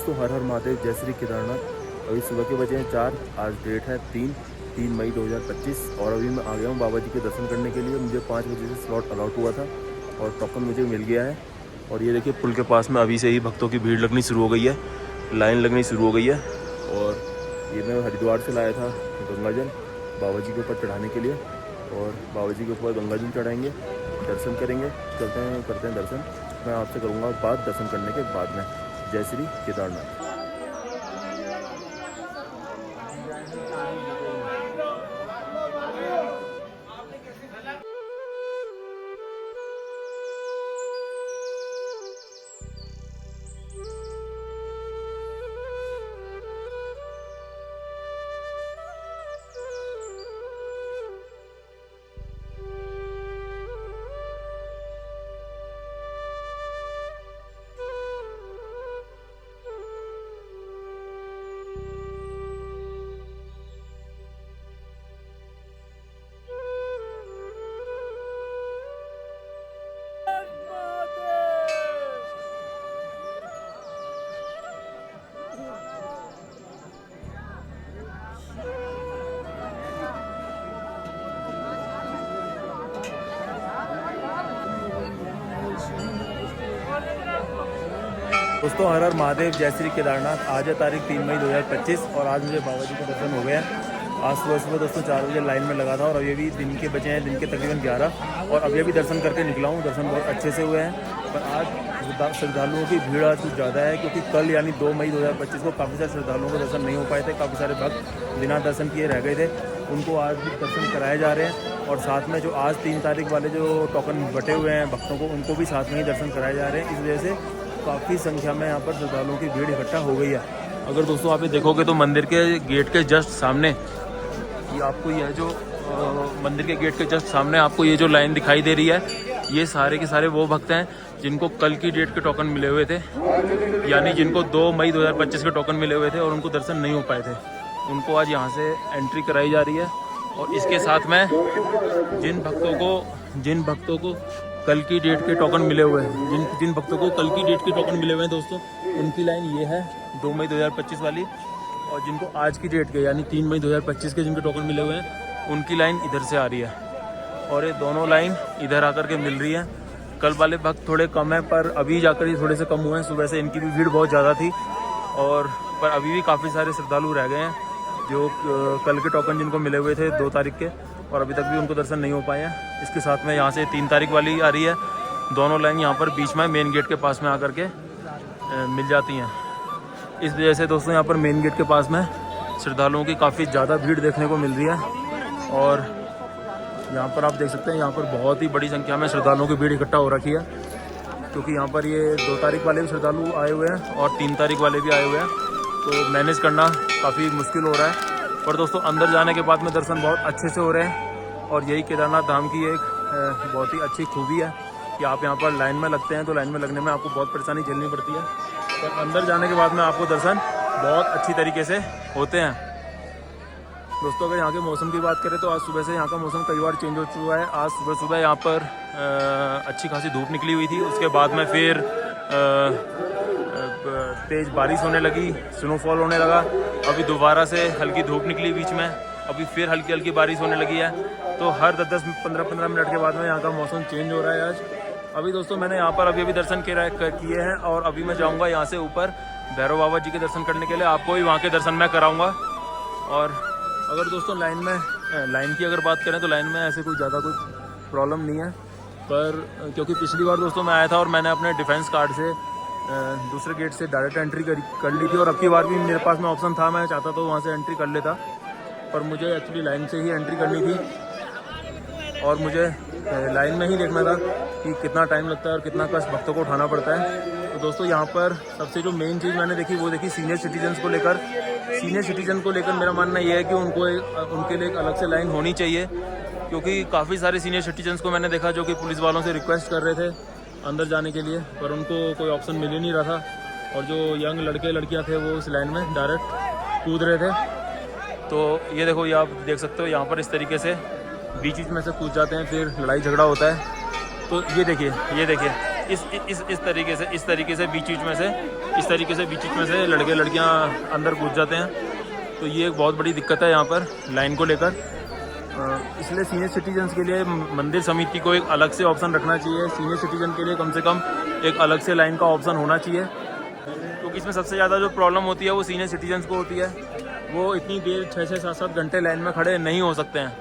दोस्तों हर हर महादेव, जय श्री केदारनाथ। अभी सुबह के बजे हैं 4, आज डेट है 3 मई 2025 और अभी मैं आ गया हूँ बाबा जी के दर्शन करने के लिए। मुझे 5 बजे से स्लॉट अलॉट हुआ था और टोकन मुझे मिल गया है। और ये देखिए पुल के पास में अभी से ही भक्तों की भीड़ लगनी शुरू हो गई है, लाइन लगनी शुरू हो गई है। और ये मैं हरिद्वार से लाया था गंगा जल बाबा जी के ऊपर चढ़ाने के लिए और बाबा जी के ऊपर गंगा जल चढ़ाएँगे, दर्शन करेंगे, करते हैं दर्शन। मैं आपसे करूँगा बात दर्शन करने के बाद में। जय श्री केदारनाथ। दोस्तों हर हर महादेव, जय श्री केदारनाथ। आज है तारीख 3 मई 2025 और आज मुझे बाबा जी के दर्शन हो गए हैं। आज सुबह दोस्तों 4 बजे लाइन में लगा था और अभी भी दिन के बचे हैं, दिन के तकरीबन 11 और अभी दर्शन करके निकला हूँ। दर्शन बहुत अच्छे से हुए हैं। पर आज श्रद्धालुओं की भीड़ आज कुछ ज़्यादा है क्योंकि कल यानी 2 मई 2025 को काफ़ी सारे श्रद्धालुओं को दर्शन नहीं हो पाए थे। काफ़ी सारे भक्त बिना दर्शन किए रह गए थे, उनको आज भी दर्शन कराए जा रहे हैं। और साथ में जो आज 3 तारीख वाले जो टोकन बटे हुए हैं भक्तों को, उनको भी साथ में ही दर्शन कराए जा रहे हैं। इस वजह से काफ़ी संख्या में यहाँ पर श्रद्धालुओं की भीड़ इकट्ठा हो गई है। अगर दोस्तों आप ये देखोगे तो मंदिर के गेट के जस्ट सामने ये आपको यह जो मंदिर के गेट के जस्ट सामने आपको ये जो लाइन दिखाई दे रही है, ये सारे के सारे वो भक्त हैं जिनको कल की डेट के टोकन मिले हुए थे, यानी जिनको 2 मई 2025 के टोकन मिले हुए थे और उनको दर्शन नहीं हो पाए थे, उनको आज यहाँ से एंट्री कराई जा रही है। और इसके साथ में जिन भक्तों को कल की डेट के टोकन मिले हुए हैं, जिन भक्तों को कल की डेट के टोकन मिले हुए हैं दोस्तों, उनकी लाइन ये है 2 मई 2025 वाली। और जिनको आज की डेट के यानी 3 मई 2025 के जिनके टोकन मिले हुए हैं, उनकी लाइन इधर से आ रही है और ये दोनों लाइन इधर आकर के मिल रही है। कल वाले भक्त थोड़े कम हैं पर अभी जाकर ये थोड़े से कम हुए हैं। सुबह से इनकी भी भीड़ बहुत ज़्यादा थी और पर अभी भी काफ़ी सारे श्रद्धालु रह गए हैं जो कल के टोकन जिनको मिले हुए थे 2 तारीख के, और अभी तक भी उनको दर्शन नहीं हो पाए हैं। इसके साथ में यहाँ से 3 तारीख वाली आ रही है। दोनों लाइन यहाँ पर बीच में मेन गेट के पास में आकर के मिल जाती हैं। इस वजह से दोस्तों यहाँ पर मेन गेट के पास में श्रद्धालुओं की काफ़ी ज़्यादा भीड़ देखने को मिल रही है। और यहाँ पर आप देख सकते हैं यहाँ पर बहुत ही बड़ी संख्या में श्रद्धालुओं की भीड़ इकट्ठा हो रखी है क्योंकि यहाँ पर ये 2 तारीख वाले भी श्रद्धालु आए हुए हैं और 3 तारीख वाले भी आए हुए हैं, तो मैनेज करना काफ़ी मुश्किल हो रहा है। पर दोस्तों अंदर जाने के बाद में दर्शन बहुत अच्छे से हो रहे हैं और यही केदारनाथ धाम की एक बहुत ही अच्छी खूबी है कि आप यहाँ पर लाइन में लगते हैं तो लाइन में लगने में आपको बहुत परेशानी झेलनी पड़ती है, पर अंदर जाने के बाद में आपको दर्शन बहुत अच्छी तरीके से होते हैं। दोस्तों अगर यहाँ के मौसम की बात करें तो आज सुबह से यहाँ का मौसम कई बार चेंज हो चुका है। आज सुबह यहाँ पर अच्छी खासी धूप निकली हुई थी, उसके बाद में फिर तेज़ बारिश होने लगी, स्नोफॉल होने लगा। अभी दोबारा से हल्की धूप निकली बीच में, अभी फिर हल्की हल्की बारिश होने लगी है। तो हर 10-15 मिनट के बाद में यहाँ का मौसम चेंज हो रहा है आज। अभी दोस्तों मैंने यहाँ पर अभी दर्शन किए हैं और अभी मैं जाऊँगा यहाँ से ऊपर भैरव बाबा जी के दर्शन करने के लिए। आपको भी वहाँ के दर्शन मैं कराऊँगा। और अगर दोस्तों लाइन की अगर बात करें तो लाइन में ऐसे कोई ज़्यादा कुछ प्रॉब्लम नहीं है, पर क्योंकि पिछली बार दोस्तों मैं आया था और मैंने अपने डिफेंस कार्ड से दूसरे गेट से डायरेक्ट एंट्री कर ली थी और अब की बार भी मेरे पास में ऑप्शन था, मैं चाहता तो वहाँ से एंट्री कर लेता, पर मुझे एक्चुअली लाइन से ही एंट्री करनी थी और मुझे लाइन में ही देखना था कि कितना टाइम लगता है और कितना कष्ट भक्तों को उठाना पड़ता है। तो दोस्तों यहाँ पर सबसे जो मेन चीज़ मैंने देखी वो देखी सीनियर सिटीजन को लेकर मेरा मानना ये है कि उनके लिए एक अलग से लाइन होनी चाहिए, क्योंकि काफ़ी सारे सीनियर सिटीजन्स को मैंने देखा जो कि पुलिस वालों से रिक्वेस्ट कर रहे थे अंदर जाने के लिए, पर उनको कोई ऑप्शन मिल ही नहीं रहा था और जो यंग लड़के लड़कियां थे वो उस लाइन में डायरेक्ट कूद रहे थे। तो ये देखो, ये आप देख सकते हो यहाँ पर इस तरीके से बीच में से कूद जाते हैं, फिर लड़ाई झगड़ा होता है। तो ये देखिए इस तरीके से बीच में से लड़के लड़कियां अंदर घुस जाते हैं। तो ये एक बहुत बड़ी दिक्कत है यहाँ पर लाइन को लेकर। इसलिए सीनियर सिटीजन्स के लिए मंदिर समिति को एक अलग से ऑप्शन रखना चाहिए। सीनियर सिटीजन के लिए कम से कम एक अलग से लाइन का ऑप्शन होना चाहिए, क्योंकि इसमें सबसे ज़्यादा जो प्रॉब्लम होती है वो सीनियर सिटीजन्स को होती है। वो इतनी देर 6-6, 7-7 घंटे लाइन में खड़े नहीं हो सकते हैं।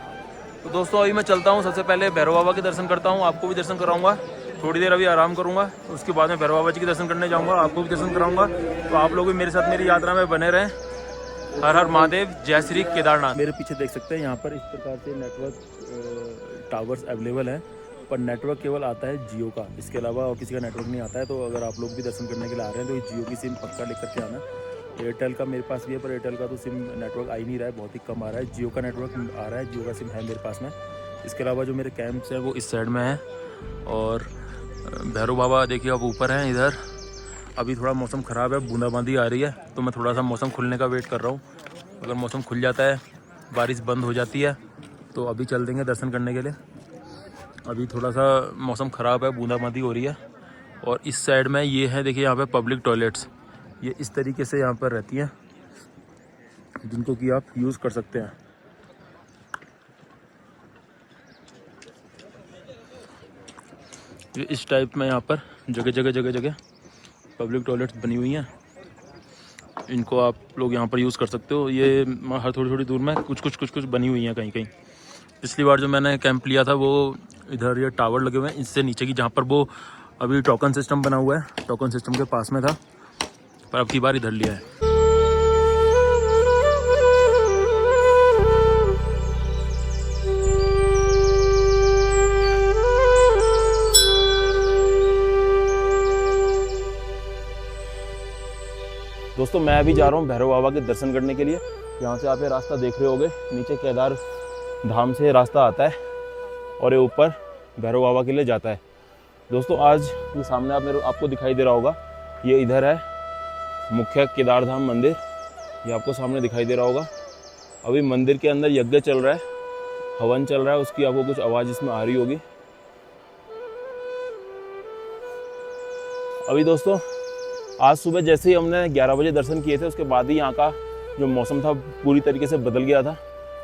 तो दोस्तों अभी मैं चलता हूँ, सबसे पहले भैरव बाबा के दर्शन करता हूँ, आपको भी दर्शन कराऊंगा। थोड़ी देर अभी आराम करूँगा, उसके बाद में भैरव बाबा जी के दर्शन करने जाऊँगा, आपको भी दर्शन कराऊँगा। तो आप लोग भी मेरे साथ मेरी यात्रा में बने रहें। हर हर महादेव, जय श्री केदारनाथ। मेरे पीछे देख सकते हैं यहाँ पर इस प्रकार से नेटवर्क टावर्स अवेलेबल हैं, पर नेटवर्क केवल आता है जियो का, इसके अलावा और किसी का नेटवर्क नहीं आता है। तो अगर आप लोग भी दर्शन करने के लिए आ रहे हैं तो ये जियो की सिम पक्का लेकर के आना। एयरटेल का मेरे पास भी है, पर एयरटेल का तो सिम नेटवर्क आ ही नहीं रहा है, बहुत ही कम आ रहा है। जियो का नेटवर्क आ रहा है, जियो का सिम है मेरे पास में। इसके अलावा जो मेरे कैंप्स हैं वो इस साइड में हैं, और भैरव बाबा देखिए अब ऊपर हैं इधर। अभी थोड़ा मौसम ख़राब है, बूंदाबांदी आ रही है, तो मैं थोड़ा सा मौसम खुलने का वेट कर रहा हूँ। अगर मौसम खुल जाता है, बारिश बंद हो जाती है, तो अभी चल देंगे दर्शन करने के लिए। अभी थोड़ा सा मौसम ख़राब है, बूंदाबांदी हो रही है। और इस साइड में ये है, देखिए यहाँ पे पब्लिक टॉयलेट्स, ये इस तरीके से यहाँ पर रहती हैं, जिनको कि आप यूज़ कर सकते हैं। ये इस टाइप में यहाँ पर जगह जगह पब्लिक टॉयलेट्स बनी हुई हैं, इनको आप लोग यहाँ पर यूज़ कर सकते हो। ये हर थोड़ी दूर में कुछ बनी हुई हैं कहीं। पिछली बार जो मैंने कैंप लिया था वो इधर ये टावर लगे हुए हैं, इससे नीचे की जहाँ पर वो अभी टोकन सिस्टम बना हुआ है, टोकन सिस्टम के पास में था, पर अब की बार इधर लिया है। दोस्तों मैं अभी जा रहा हूँ भैरव बाबा के दर्शन करने के लिए। यहाँ से आप ये रास्ता देख रहे होगे, नीचे केदार धाम से रास्ता आता है और ये ऊपर भैरव बाबा के लिए जाता है। दोस्तों आज ये सामने आपको दिखाई दे रहा होगा, ये इधर है मुख्य केदार धाम मंदिर, ये आपको सामने दिखाई दे रहा होगा। अभी मंदिर के अंदर यज्ञ चल रहा है, हवन चल रहा है, उसकी आपको कुछ आवाज़ इसमें आ रही होगी। अभी दोस्तों आज सुबह जैसे ही हमने 11 बजे दर्शन किए थे, उसके बाद ही यहाँ का जो मौसम था पूरी तरीके से बदल गया था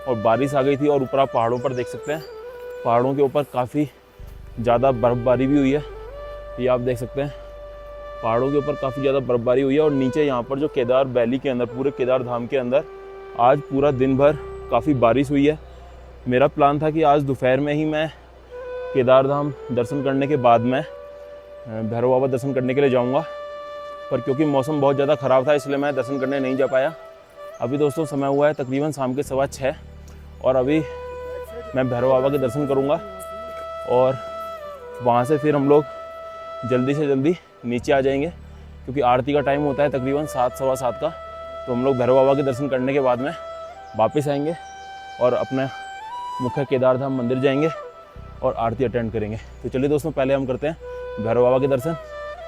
और बारिश आ गई थी। और ऊपर आप पहाड़ों पर देख सकते हैं, पहाड़ों के ऊपर काफ़ी ज़्यादा बर्फ़बारी भी हुई है, ये आप देख सकते हैं। पहाड़ों के ऊपर काफ़ी ज़्यादा बर्फ़बारी हुई है। और नीचे यहाँ पर जो केदार वैली के अंदर, पूरे केदार धाम के अंदर आज पूरा दिन भर काफ़ी बारिश हुई है। मेरा प्लान था कि आज दोपहर में ही मैं केदार धाम दर्शन करने के बाद में भैरव बाबा दर्शन करने के लिए जाऊँगा, पर क्योंकि मौसम बहुत ज़्यादा ख़राब था इसलिए मैं दर्शन करने नहीं जा पाया। अभी दोस्तों समय हुआ है तकरीबन शाम के 6:15 और अभी मैं भैरव बाबा के दर्शन करूंगा और वहां से फिर हम लोग जल्दी से जल्दी नीचे आ जाएंगे, क्योंकि आरती का टाइम होता है तकरीबन 7, सवा 7 का। तो हम लोग भैरव बाबा के दर्शन करने के बाद में वापस आएंगे और अपने मुख्य केदार धाम मंदिर जाएंगे और आरती अटेंड करेंगे। तो चलिए दोस्तों पहले हम करते हैं भैरव बाबा के दर्शन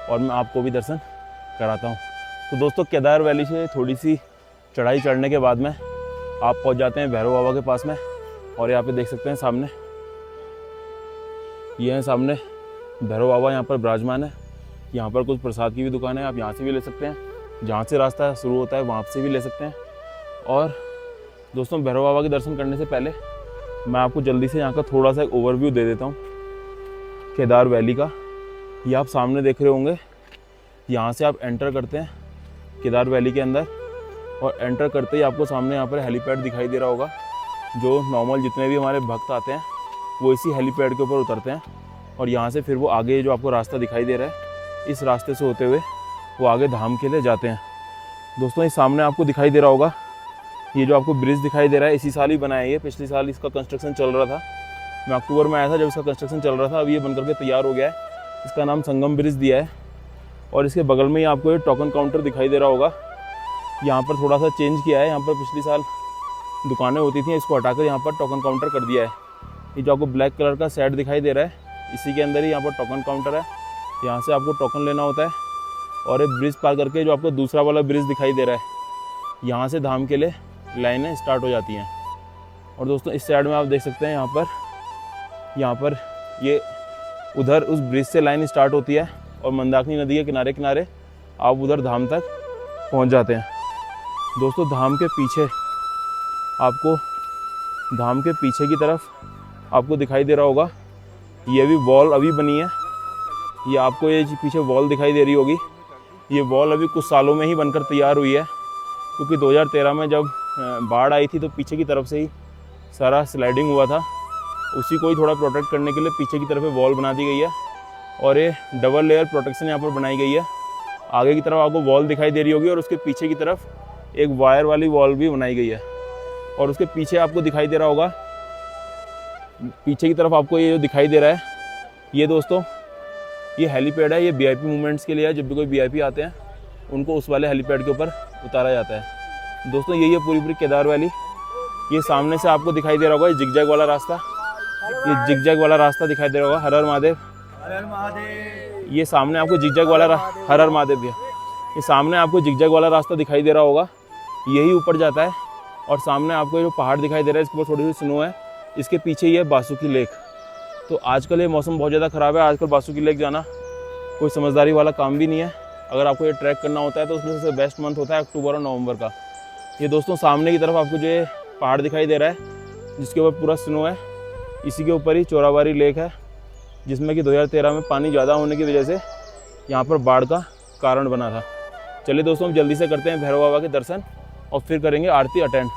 और मैं आपको भी दर्शन कराता हूँ। तो दोस्तों केदार वैली से थोड़ी सी चढ़ाई चढ़ने के बाद में आप पहुँच जाते हैं भैरव बाबा के पास में। और यहाँ पे देख सकते हैं सामने, ये है सामने भैरव बाबा यहाँ पर विराजमान है। यहाँ पर कुछ प्रसाद की भी दुकान है, आप यहाँ से भी ले सकते हैं, जहाँ से रास्ता शुरू होता है वहाँ से भी ले सकते हैं। और दोस्तों भैरव बाबा के दर्शन करने से पहले मैं आपको जल्दी से यहाँ का थोड़ा सा एक ओवरव्यू दे देता हूँ केदार वैली का। ये आप सामने देख रहे होंगे, यहाँ से आप एंटर करते हैं केदार वैली के अंदर और एंटर करते ही आपको सामने यहाँ पर हेलीपैड दिखाई दे रहा होगा। जो नॉर्मल जितने भी हमारे भक्त आते हैं वो इसी हेलीपैड के ऊपर उतरते हैं और यहाँ से फिर वो आगे जो आपको रास्ता दिखाई दे रहा है इस रास्ते से होते हुए वो आगे धाम के लिए जाते हैं। दोस्तों ये सामने आपको दिखाई दे रहा होगा, ये जो आपको ब्रिज दिखाई दे रहा है इसी साल ही बनाया है ये, पिछले साल इसका कंस्ट्रक्शन चल रहा था। मैं अक्टूबर में आया था जब इसका कंस्ट्रक्शन चल रहा था, अब ये बनकर के तैयार हो गया है। इसका नाम संगम ब्रिज दिया है और इसके बगल में ही आपको ये टोकन काउंटर दिखाई दे रहा होगा। यहाँ पर थोड़ा सा चेंज किया है, यहाँ पर पिछले साल दुकानें होती थी, इसको हटाकर यहाँ पर टोकन काउंटर कर दिया है। ये जो आपको ब्लैक कलर का सेट दिखाई दे रहा है इसी के अंदर ही यहाँ पर टोकन काउंटर है, यहाँ से आपको टोकन लेना होता है। और एक ब्रिज पार करके जो आपको दूसरा वाला ब्रिज दिखाई दे रहा है, यहाँ से धाम के लिए लाइनें स्टार्ट हो जाती हैं। और दोस्तों इस साइड में आप देख सकते हैं यहाँ पर ये उधर उस ब्रिज से लाइन स्टार्ट होती है और मंदाकिनी नदी के किनारे किनारे आप उधर धाम तक पहुंच जाते हैं। दोस्तों धाम के पीछे की तरफ आपको दिखाई दे रहा होगा, ये भी वॉल अभी बनी है। ये आपको ये पीछे वॉल दिखाई दे रही होगी, ये वॉल अभी कुछ सालों में ही बनकर तैयार हुई है, क्योंकि 2013 में जब बाढ़ आई थी तो पीछे की तरफ से ही सारा स्लाइडिंग हुआ था। उसी को ही थोड़ा प्रोटेक्ट करने के लिए पीछे की तरफ वॉल बना दी गई है और ये डबल लेयर प्रोटेक्शन यहाँ पर बनाई गई है। आगे की तरफ आपको वॉल दिखाई दे रही होगी और उसके पीछे की तरफ एक वायर वाली वॉल भी बनाई गई है। और उसके पीछे आपको दिखाई दे रहा होगा, पीछे की तरफ आपको ये जो दिखाई दे रहा है, ये दोस्तों ये हेलीपैड है। ये वीआईपी मूवमेंट्स के लिए है, जब भी कोई वीआईपी आते हैं उनको उस वाले हेलीपैड के ऊपर उतारा जाता है। दोस्तों यही है पूरी केदार वैली। ये सामने से आपको दिखाई दे रहा होगा, ये जिगजैग वाला रास्ता, ये जिगजैग वाला रास्ता दिखाई दे रहा होगा। हर हर महादेव, ये सामने आपको जिगजैग वाला हर हर महादेव भैया, ये सामने आपको जिगजैग वाला रास्ता दिखाई दे रहा होगा, यही ऊपर जाता है। और सामने आपको ये जो पहाड़ दिखाई दे रहा है, इसके ऊपर थोड़ी सी स्नो है, इसके पीछे ही है बासुकी लेक। तो आजकल ये मौसम बहुत ज़्यादा ख़राब है, आजकल बासुकी लेक जाना कोई समझदारी वाला काम भी नहीं है। अगर आपको ये ट्रैक करना होता है तो उसमें से बेस्ट मंथ होता है अक्टूबर और नवंबर का। ये दोस्तों सामने की तरफ आपको जो ये पहाड़ दिखाई दे रहा है, जिसके ऊपर पूरा स्नो है, इसी के ऊपर ही चोराबाड़ी लेक है, जिसमें कि 2013 में पानी ज़्यादा होने की वजह से यहाँ पर बाढ़ का कारण बना था। चलिए दोस्तों, हम जल्दी से करते हैं भैरव बाबा के दर्शन और फिर करेंगे आरती अटेंड।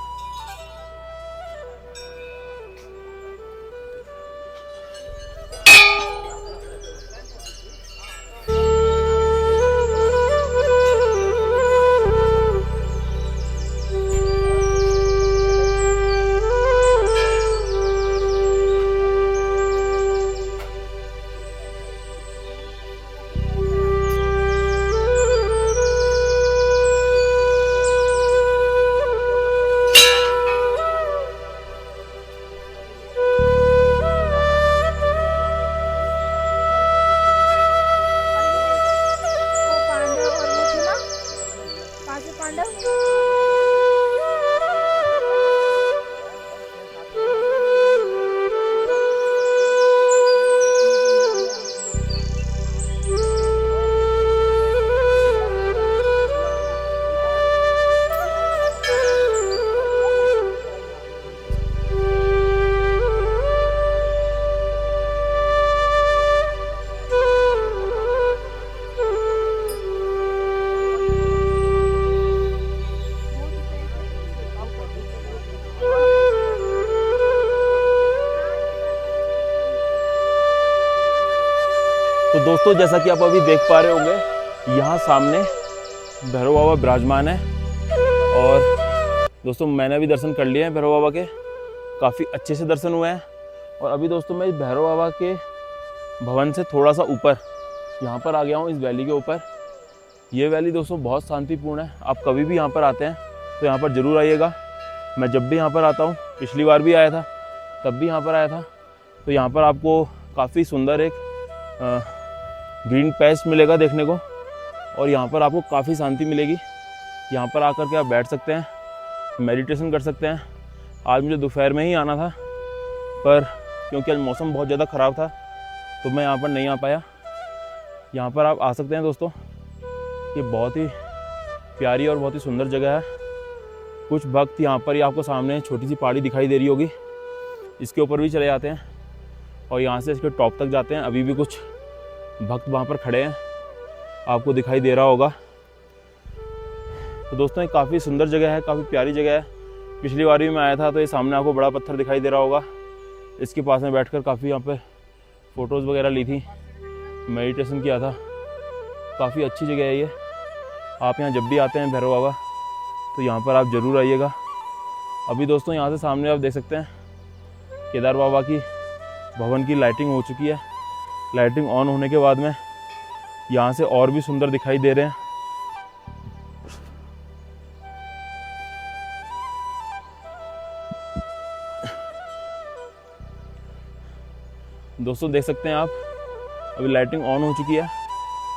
तो दोस्तों जैसा कि आप अभी देख पा रहे होंगे, यहाँ सामने भैरव बाबा विराजमान है। और दोस्तों मैंने अभी दर्शन कर लिए हैं भैरव बाबा के, काफ़ी अच्छे से दर्शन हुए हैं। और अभी दोस्तों मैं भैरव बाबा के भवन से थोड़ा सा ऊपर यहाँ पर आ गया हूँ, इस वैली के ऊपर। ये वैली दोस्तों बहुत शांतिपूर्ण है। आप कभी भी यहाँ पर आते हैं तो यहाँ पर ज़रूर आइएगा। मैं जब भी यहाँ पर आता हूँ, पिछली बार भी आया था, तब भी यहाँ पर आया था, तो यहाँ पर आपको काफ़ी सुंदर एक ग्रीन पैच मिलेगा देखने को। और यहाँ पर आपको काफ़ी शांति मिलेगी। यहाँ पर आकर के आप बैठ सकते हैं, मेडिटेशन कर सकते हैं। आज मुझे दोपहर में ही आना था, पर क्योंकि आज मौसम बहुत ज़्यादा ख़राब था तो मैं यहाँ पर नहीं आ पाया। यहाँ पर आप आ सकते हैं दोस्तों। ये बहुत ही प्यारी और बहुत ही सुंदर जगह है। कुछ भक्त यहाँ पर ही आपको सामने छोटी सी पहाड़ी दिखाई दे रही होगी, इसके ऊपर भी चले जाते हैं और यहाँ से इसके टॉप तक जाते हैं। अभी भी कुछ भक्त वहाँ पर खड़े हैं, आपको दिखाई दे रहा होगा। तो दोस्तों ये काफ़ी सुंदर जगह है, काफ़ी प्यारी जगह है। पिछली बार भी मैं आया था तो ये सामने आपको बड़ा पत्थर दिखाई दे रहा होगा, इसके पास में बैठकर काफ़ी यहाँ पे फ़ोटोज़ वगैरह ली थी, मेडिटेशन किया था। काफ़ी अच्छी जगह है ये। आप यहाँ जब भी आते हैं भैरव बाबा तो यहाँ पर आप ज़रूर आइएगा। अभी दोस्तों यहाँ से सामने आप देख सकते हैं केदार बाबा की भवन की लाइटिंग हो चुकी है। लाइटिंग ऑन होने के बाद में यहाँ से और भी सुंदर दिखाई दे रहे हैं। दोस्तों देख सकते हैं आप, अभी लाइटिंग ऑन हो चुकी है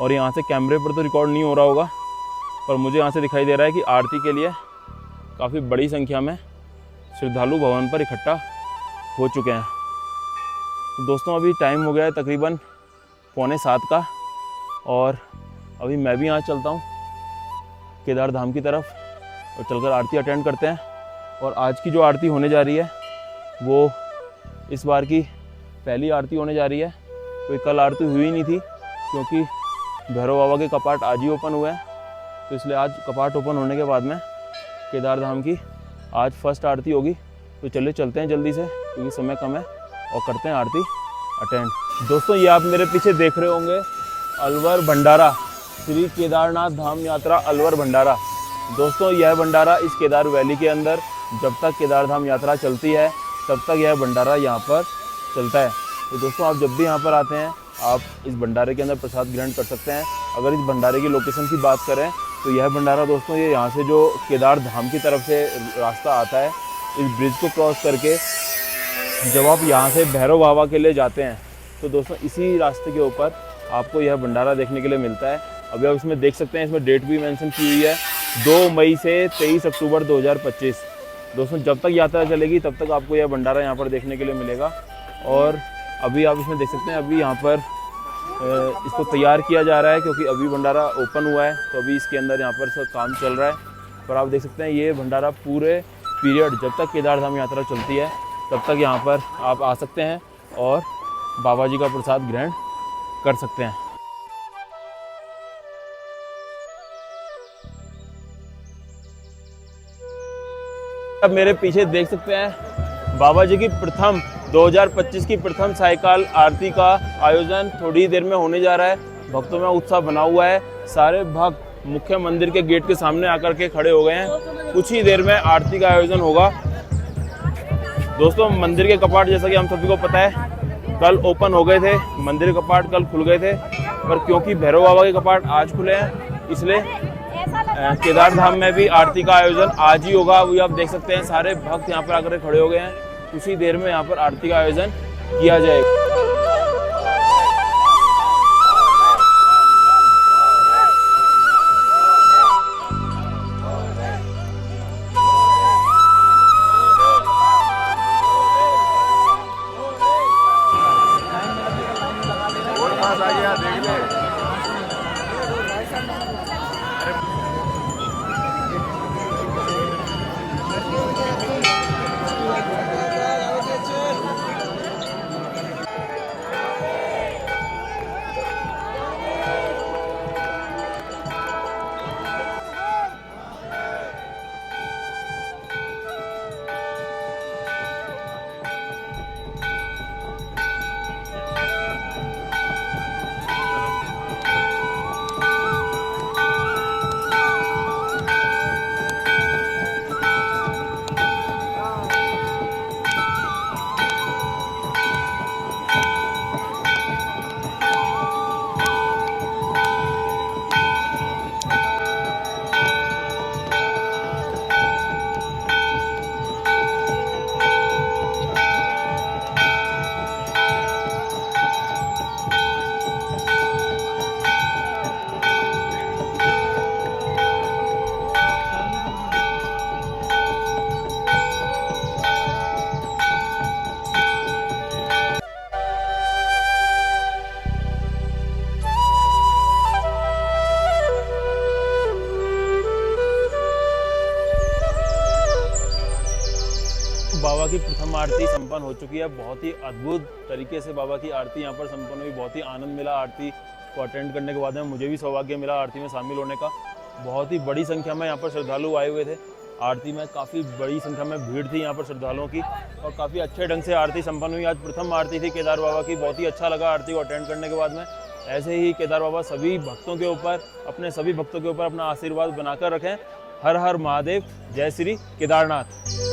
और यहाँ से कैमरे पर तो रिकॉर्ड नहीं हो रहा होगा, पर मुझे यहाँ से दिखाई दे रहा है कि आरती के लिए काफ़ी बड़ी संख्या में श्रद्धालु भवन पर इकट्ठा हो चुके हैं। तो दोस्तों अभी टाइम हो गया है तकरीबन 6:45 का। और अभी मैं भी यहाँ चलता हूँ केदार धाम की तरफ और चलकर आरती अटेंड करते हैं। और आज की जो आरती होने जा रही है वो इस बार की पहली आरती होने जा रही है। कोई कल आरती हुई नहीं थी क्योंकि भैरव बाबा के कपाट आज ही ओपन हुए हैं, तो इसलिए आज कपाट ओपन होने के बाद में केदार धाम की आज फर्स्ट आरती होगी। तो चलिए चलते हैं जल्दी से क्योंकि समय कम है और करते हैं आरती अटेंड। दोस्तों ये आप मेरे पीछे देख रहे होंगे अलवर भंडारा, श्री केदारनाथ धाम यात्रा अलवर भंडारा। दोस्तों यह भंडारा इस केदार वैली के अंदर जब तक केदार धाम यात्रा चलती है तब तक यह भंडारा यहाँ पर चलता है। तो दोस्तों आप जब भी यहाँ पर आते हैं आप इस भंडारे के अंदर प्रसाद ग्रहण कर सकते हैं। अगर इस भंडारे की लोकेशन की बात करें तो यह भंडारा दोस्तों ये यहाँ से जो केदार धाम की तरफ से रास्ता आता है, इस ब्रिज को क्रॉस करके जब आप यहाँ से भैरव बाबा के लिए जाते हैं तो दोस्तों इसी रास्ते के ऊपर आपको यह भंडारा देखने के लिए मिलता है। अभी आप इसमें देख सकते हैं, इसमें डेट भी मेंशन की हुई है 2 मई से 23 अक्टूबर 2025। दोस्तों जब तक यात्रा चलेगी तब तक आपको यह भंडारा यहाँ पर देखने के लिए मिलेगा। और अभी आप इसमें देख सकते हैं अभी यहाँ पर इसको तैयार किया जा रहा है क्योंकि अभी भंडारा ओपन हुआ है, तो अभी इसके अंदर यहाँ पर सब काम चल रहा है। पर आप देख सकते हैं ये भंडारा पूरे पीरियड जब तक केदार धाम यात्रा चलती है तब तक यहाँ पर आप आ सकते हैं और बाबा जी का प्रसाद ग्रहण कर सकते हैं। अब मेरे पीछे देख सकते हैं बाबा जी की प्रथम 2025 की प्रथम सायकाल आरती का आयोजन थोड़ी देर में होने जा रहा है। भक्तों में उत्साह बना हुआ है। सारे भक्त मुख्य मंदिर के गेट के सामने आकर के खड़े हो गए हैं। कुछ ही देर में आरती का आयोजन होगा। दोस्तों मंदिर के कपाट जैसा कि हम सभी को पता है कल ओपन हो गए थे, मंदिर के कपाट कल खुल गए थे, पर क्योंकि भैरव बाबा के कपाट आज खुले हैं इसलिए केदार धाम में भी आरती का आयोजन आज ही होगा। वही आप देख सकते हैं सारे भक्त यहाँ पर आकर खड़े हो गए हैं। कुछ ही देर में यहाँ पर आरती का आयोजन किया जाएगा। बाबा की प्रथम आरती संपन्न हो चुकी है। बहुत ही अद्भुत तरीके से बाबा की आरती यहाँ पर संपन्न हुई। बहुत ही आनंद मिला आरती को अटेंड करने के बाद में। मुझे भी सौभाग्य मिला आरती में शामिल होने का। बहुत ही बड़ी संख्या में यहाँ पर श्रद्धालु आए हुए थे। आरती में काफ़ी बड़ी संख्या में भीड़ थी यहाँ पर श्रद्धालुओं की और काफ़ी अच्छे ढंग से आरती संपन्न हुई। आज प्रथम आरती थी केदार बाबा की। बहुत ही अच्छा लगा आरती को अटेंड करने के बाद में। ऐसे ही केदार बाबा सभी भक्तों के ऊपर, अपने सभी भक्तों के ऊपर अपना आशीर्वाद बनाकर रखें। हर हर महादेव, जय श्री केदारनाथ।